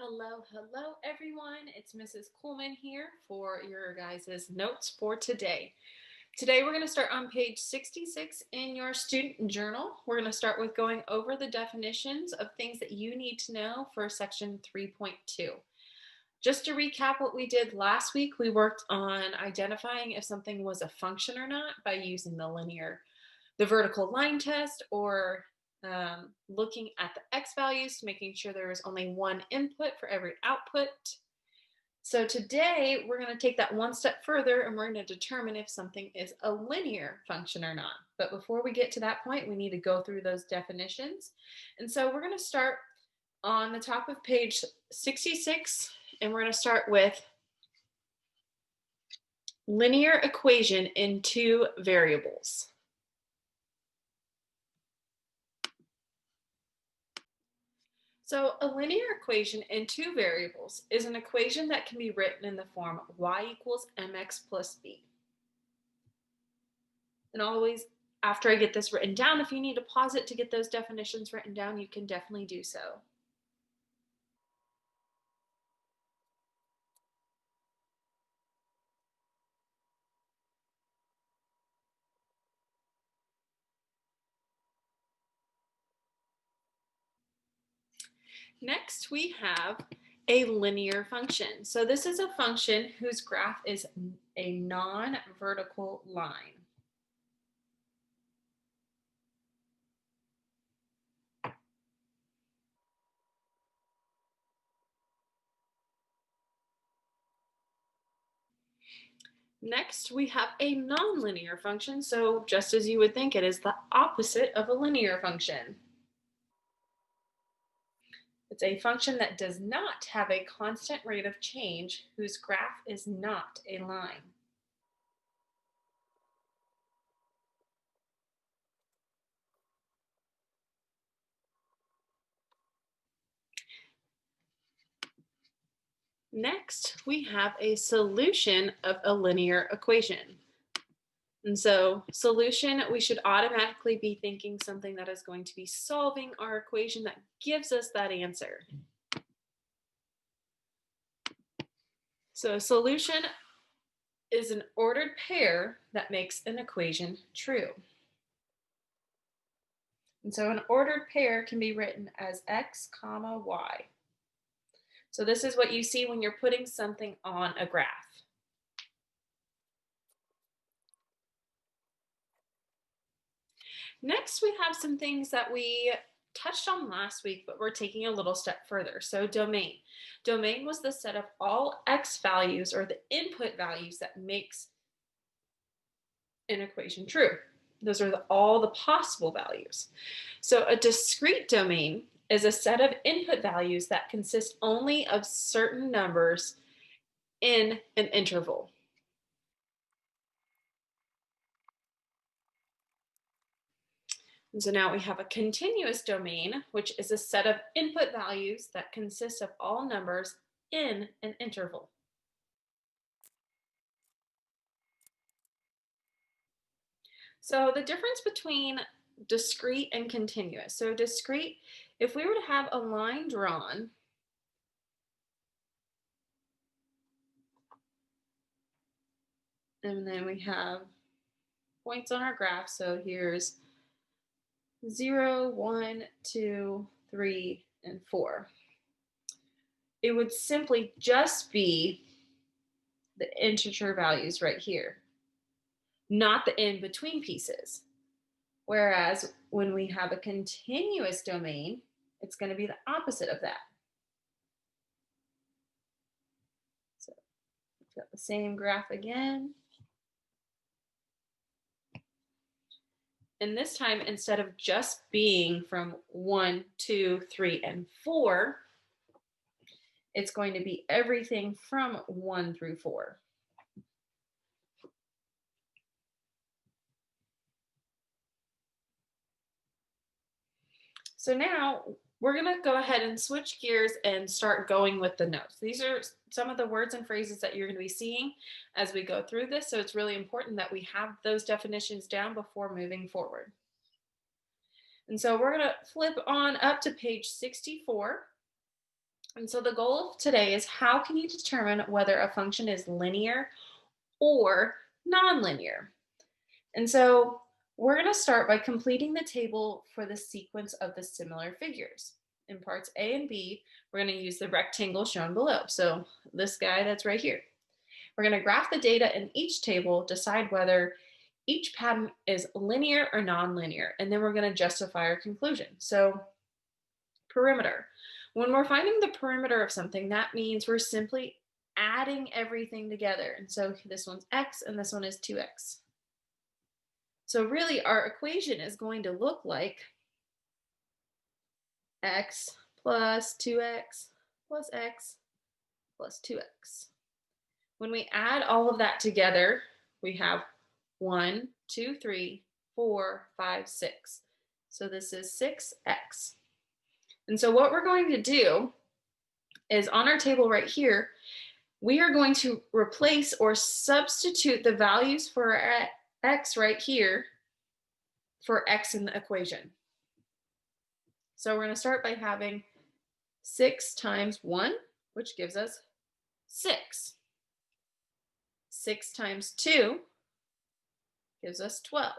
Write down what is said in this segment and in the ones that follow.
Hello everyone. It's Mrs. Coleman here for your guys' notes for today. Today we're going to start on page 66 in your student journal. We're going to start with going over the definitions of things that you need to know for section 3.2. Just to recap what we did last week, we worked on identifying if something was a function or not by using the vertical line test, or looking at the X values, making sure there is only one input for every output. So today we're going to take that one step further and we're going to determine if something is a linear function or not. But before we get to that point, we need to go through those definitions. And so we're going to start on the top of page 66, and we're going to start with linear equation in two variables. So a linear equation in two variables is an equation that can be written in the form y equals mx plus b. And always, after I get this written down, if you need to pause it to get those definitions written down, you can definitely do so. Next, we have a linear function. So this is a function whose graph is a non-vertical line. Next, we have a nonlinear function. So just as you would think, it is the opposite of a linear function. It's a function that does not have a constant rate of change, whose graph is not a line. Next, we have a solution of a linear equation. And so solution, we should automatically be thinking something that is going to be solving our equation that gives us that answer. So a solution is an ordered pair that makes an equation true. And so an ordered pair can be written as x comma y. So this is what you see when you're putting something on a graph. Next, we have some things that we touched on last week, but we're taking a little step further. So domain. Domain was the set of all x values, or the input values, that makes an equation true. Those are all the possible values. So a discrete domain is a set of input values that consist only of certain numbers in an interval. And so now we have a continuous domain, which is a set of input values that consist of all numbers in an interval. So the difference between discrete and continuous. So discrete, if we were to have a line drawn, and then we have points on our graph. So here's 0, 1, 2, 3, and 4. It would simply just be the integer values right here, not the in-between pieces. Whereas when we have a continuous domain, it's going to be the opposite of that. So we've got the same graph again. And this time, instead of just being from 1, 2, 3, and 4, it's going to be everything from 1 through 4. So now we're going to go ahead and switch gears and start going with the notes. These are some of the words and phrases that you're going to be seeing as we go through this. So it's really important that we have those definitions down before moving forward. And so we're going to flip on up to page 64. And so the goal of today is how can you determine whether a function is linear or nonlinear? And so we're going to start by completing the table for the sequence of the similar figures. In parts A and B, we're going to use the rectangle shown below. So this guy that's right here. We're going to graph the data in each table, decide whether each pattern is linear or nonlinear, and then we're going to justify our conclusion. So perimeter. When we're finding the perimeter of something, that means we're simply adding everything together. And so this one's x and this one is 2x. So really our equation is going to look like x plus 2x plus x plus 2x. When we add all of that together, we have 1, 2, 3, 4, 5, 6. So this is 6x. And so what we're going to do is on our table right here, we are going to replace or substitute the values for our x right here for x in the equation. So we're going to start by having 6 times 1, which gives us 6. 6 times 2 gives us 12.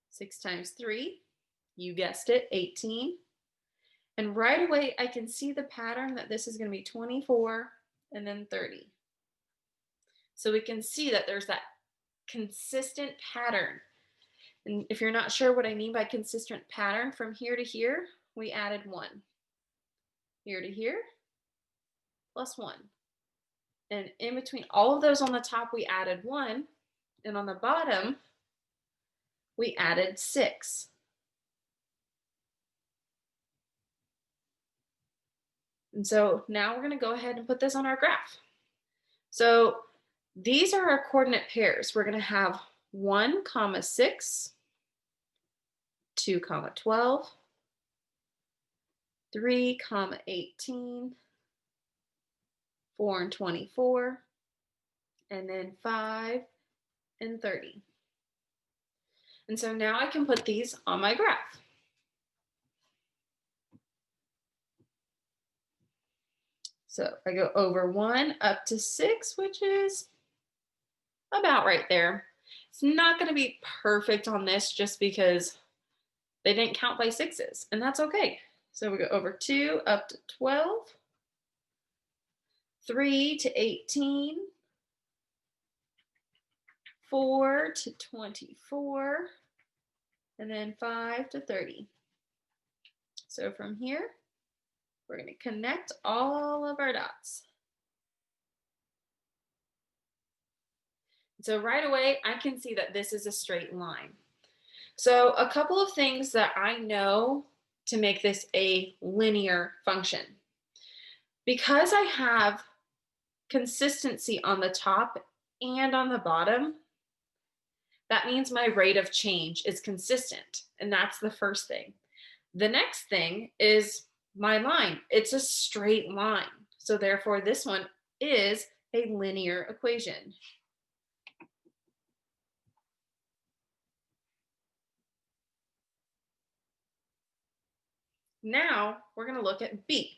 6 times 3, you guessed it, 18. And right away, I can see the pattern that this is going to be 24 and then 30. So we can see that there's that consistent pattern. And if you're not sure what I mean by consistent pattern, from here to here, we added 1. Here to here, plus 1. And in between all of those on the top, we added 1. And on the bottom, we added 6. And so now we're going to go ahead and put this on our graph. So these are our coordinate pairs. We're going to have 1, 6, 2, 12, 3, 18, 4 and 24, and then 5 and 30. And so now I can put these on my graph. So I go over 1 up to 6, which is about right there. It's not going to be perfect on this just because they didn't count by 6s, and that's okay. So we go over 2 up to 12, 3 to 18, 4 to 24, and then 5 to 30. So from here, we're going to connect all of our dots. So right away, I can see that this is a straight line. So a couple of things that I know to make this a linear function. Because I have consistency on the top and on the bottom, that means my rate of change is consistent. And that's the first thing. The next thing is my line. It's a straight line. So therefore, this one is a linear equation. Now we're going to look at B.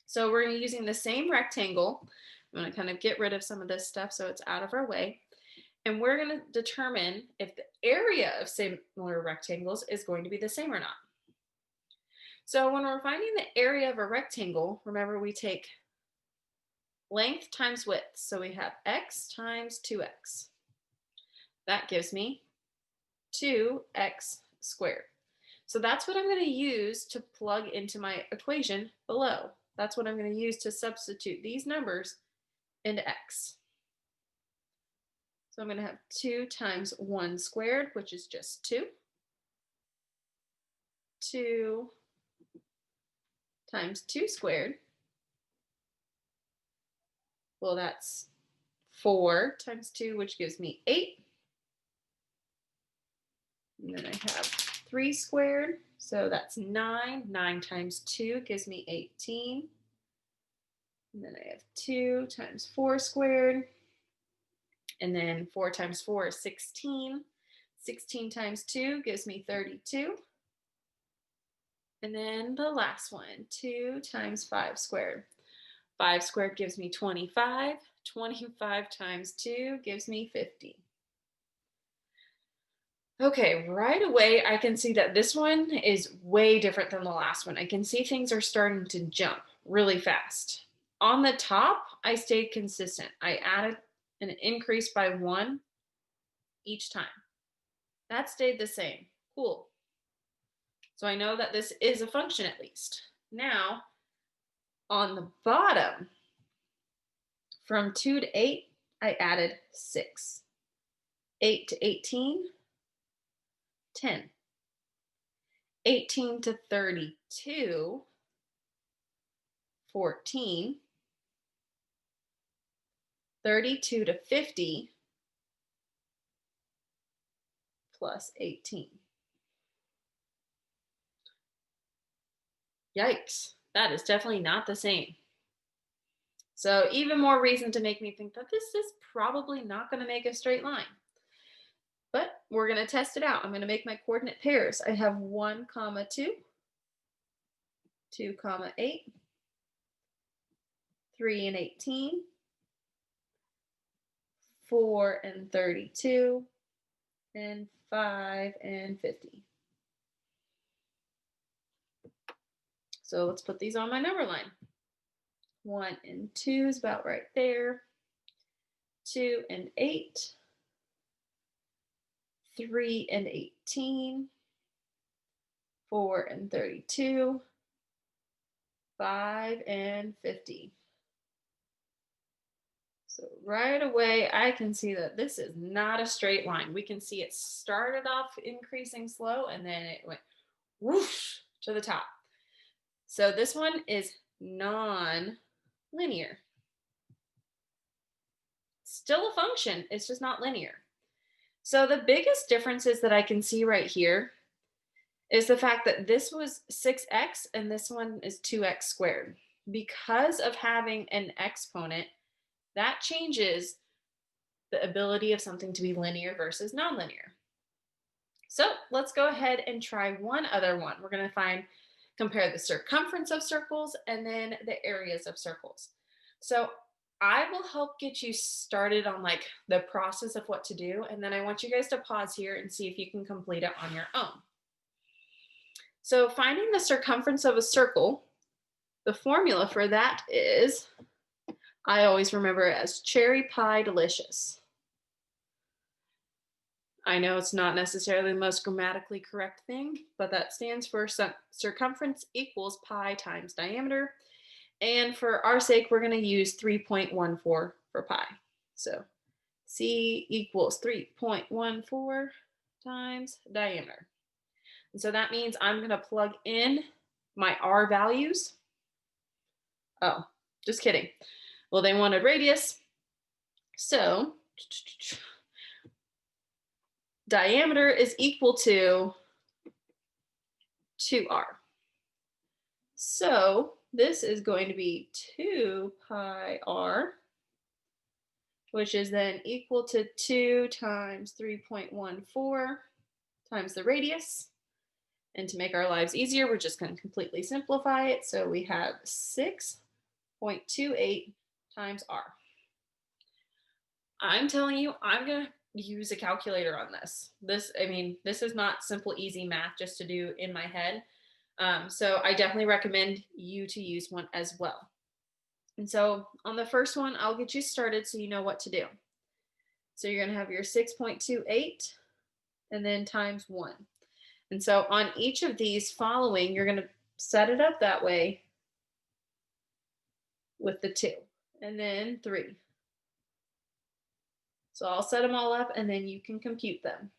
So we're using the same rectangle. I'm going to kind of get rid of some of this stuff so it's out of our way. And we're going to determine if the area of similar rectangles is going to be the same or not. So when we're finding the area of a rectangle, remember we take length times width. So we have x times 2x. That gives me 2x squared. So that's what I'm going to use to plug into my equation below. That's what I'm going to use to substitute these numbers into x. So I'm going to have 2 times 1 squared, which is just 2. 2 times 2 squared. Well, that's 4 times 2, which gives me 8. And then I have 3 squared, so that's 9. 9 times 2 gives me 18. And then I have 2 times 4 squared. And then 4 times 4 is 16. 16 times 2 gives me 32. And then the last one, 2 times 5 squared. 5 squared gives me 25. 25 times 2 gives me 50. Okay, right away I can see that this one is way different than the last one. I can see things are starting to jump really fast. On the top, I stayed consistent. I added an increase by 1 each time. That stayed the same. Cool. So I know that this is a function at least. Now, on the bottom, from 2 to 8, I added 6. 8 to 18, 10. 18 to 32, 14. 32 to 50 plus 18. Yikes, that is definitely not the same. So even more reason to make me think that this is probably not going to make a straight line. But we're going to test it out. I'm going to make my coordinate pairs. I have 1, 2, 2, 8, 3 and 18, 4 and 32, and 5 and 50. So let's put these on my number line. 1 and 2 is about right there. 2 and 8. 3 and 18. 4 and 32. 5 and 50. So right away, I can see that this is not a straight line. We can see it started off increasing slow and then it went whoosh to the top. So this one is non-linear. Still a function, it's just not linear. So the biggest differences that I can see right here is the fact that this was 6x and this one is 2x squared. Because of having an exponent, that changes the ability of something to be linear versus nonlinear. So let's go ahead and try one other one. We're going to compare the circumference of circles and then the areas of circles. So I will help get you started on like the process of what to do. And then I want you guys to pause here and see if you can complete it on your own. So finding the circumference of a circle, the formula for that is, I always remember it as cherry pie delicious. I know it's not necessarily the most grammatically correct thing, but that stands for circumference equals pi times diameter. And for our sake, we're going to use 3.14 for pi. So C equals 3.14 times diameter. And so that means I'm going to plug in my R values. Oh, just kidding. Well, they wanted radius. So diameter is equal to 2r. So this is going to be 2 pi r, which is then equal to 2 times 3.14 times the radius. And to make our lives easier, we're just going to completely simplify it. So we have 6.28 times r. I'm telling you, I'm going to use a calculator on this. This is not simple, easy math just to do in my head. So I definitely recommend you to use one as well. And so on the first one, I'll get you started so you know what to do. So you're going to have your 6.28 and then times 1. And so on each of these following, you're going to set it up that way with the 2 and then 3. So I'll set them all up and then you can compute them.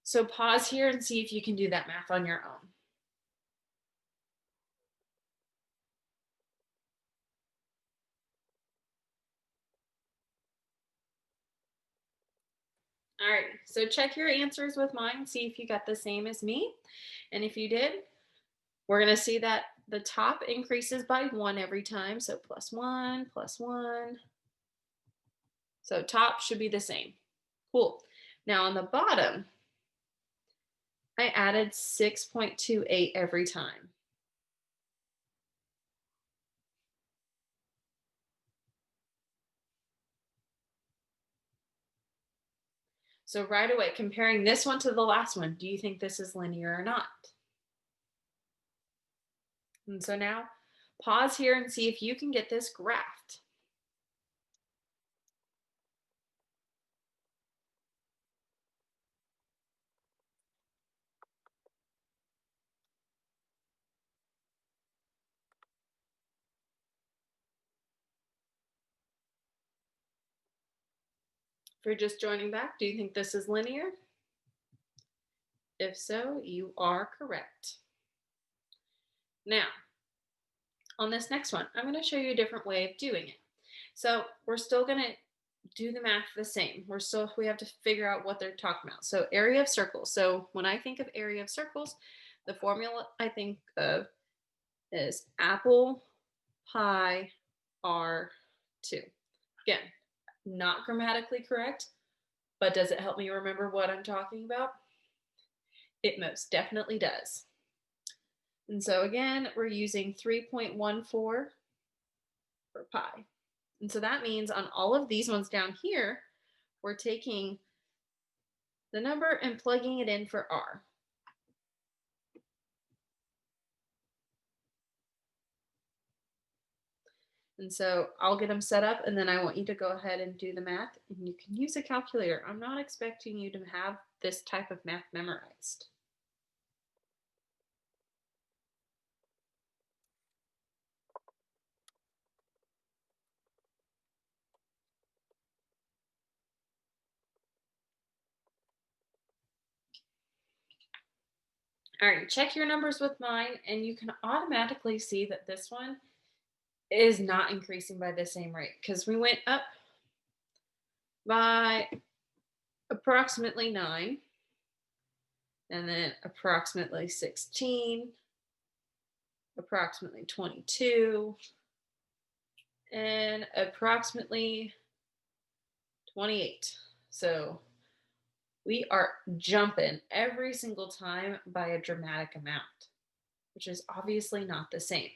So pause here and see if you can do that math on your own. All right, so check your answers with mine, see if you got the same as me. And if you did, we're going to see that the top increases by 1 every time. So +1, +1, So top should be the same. Cool. Now on the bottom, I added 6.28 every time. So right away, comparing this one to the last one, do you think this is linear or not? And so now pause here and see if you can get this graphed. If you're just joining back, do you think this is linear? If so, you are correct. Now, on this next one, I'm going to show you a different way of doing it. So we're still going to do the math the same. We have to figure out what they're talking about. So area of circles. So when I think of area of circles, the formula I think of is apple pi r2. Again, not grammatically correct, but does it help me remember what I'm talking about? It most definitely does. And so again, we're using 3.14 for pi. And so that means on all of these ones down here, we're taking the number and plugging it in for r. And so I'll get them set up and then I want you to go ahead and do the math and you can use a calculator. I'm not expecting you to have this type of math memorized. All right, check your numbers with mine and you can automatically see that this one is not increasing by the same rate because we went up by approximately 9 and then approximately 16, approximately 22, and approximately 28. So we are jumping every single time by a dramatic amount, which is obviously not the same.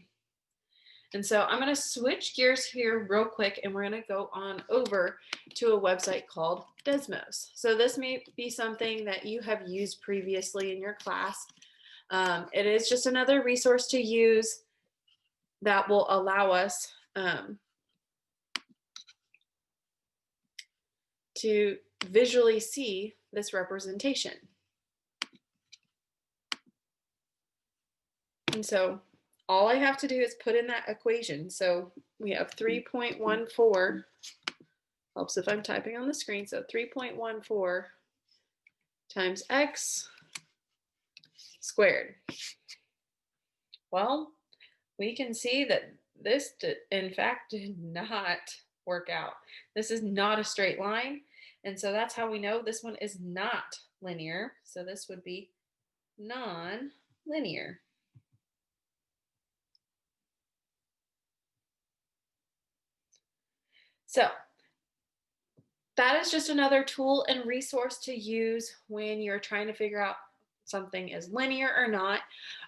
And so I'm going to switch gears here real quick and we're going to go on over to a website called Desmos. So this may be something that you have used previously in your class. It is just another resource to use that will allow us to visually see this representation. And so all I have to do is put in that equation. So we have 3.14, helps if I'm typing on the screen. So 3.14 times x squared. Well, we can see that this, in fact, did not work out. This is not a straight line. And so that's how we know this one is not linear. So this would be non-linear. So that is just another tool and resource to use when you're trying to figure out something is linear or not.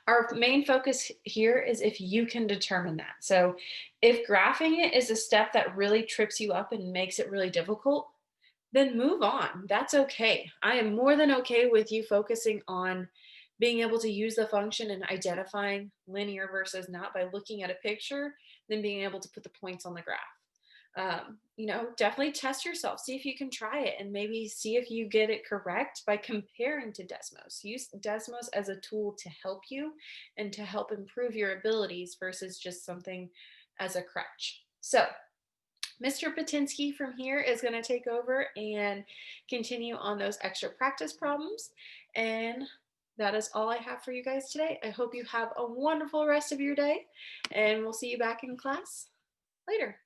Our main focus here is if you can determine that. So if graphing it is a step that really trips you up and makes it really difficult, then move on. That's okay. I am more than okay with you focusing on being able to use the function and identifying linear versus not by looking at a picture, then being able to put the points on the graph. Definitely test yourself, see if you can try it and maybe see if you get it correct by comparing to Desmos. Use Desmos as a tool to help you and to help improve your abilities versus just something as a crutch. So Mr. Patinsky from here is going to take over and continue on those extra practice problems. And that is all I have for you guys today. I hope you have a wonderful rest of your day and we'll see you back in class later.